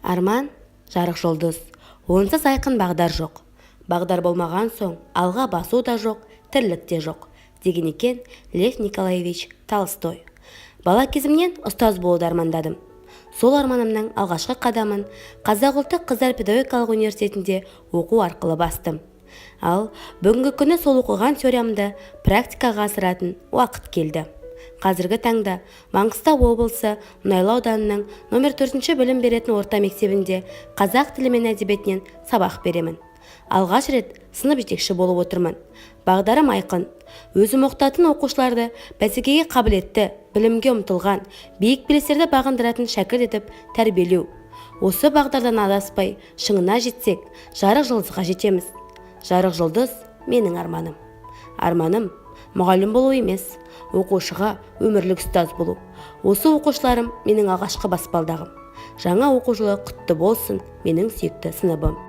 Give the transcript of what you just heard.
Арман — жарық жұлдыз, онсыз айқын бағдар жоқ. Бағдар болмаған соң алға басу да жоқ, тірлік те жоқ, деген екен Лев Николаевич Толстой. Бала кезімнен ұстаз болуды армандадым. Сол арманымның алғашқы қадамын Қазақ ұлттық қыздар педагогикалық университетінде оқу арқылы бастым. Ал бүгінгі күні сол оқыған теориямды практикаға асыратын уақыт келді. Қазіргі таңда Маңғыстау облысы Мұнайлы ауданының номер 4 білім беретін орта мектебінде қазақ тілі мен әдебиетінен сабақ беремін. Алғаш рет сынып жетекші болып отырмын. Бағдарым айқын. Өзім оқытатын оқушыларды бәсекеге қабілетті, білімге ұмтылған, биік белестерді бағындыратын шәкірт етіп тәрбиелеу. Осы бағдардан адаспай, шыңына жетсек, жарық жұлдызға жетеміз. Жарық жұлдыз менің арманым. Арманым мұғалім болу емес, оқушыға өмірлік ұстаз болу. Осы оқушыларым менің алғашқы баспалдағым. Жаңа оқу жылы құтты болсын, менің сүйікті сыныбым.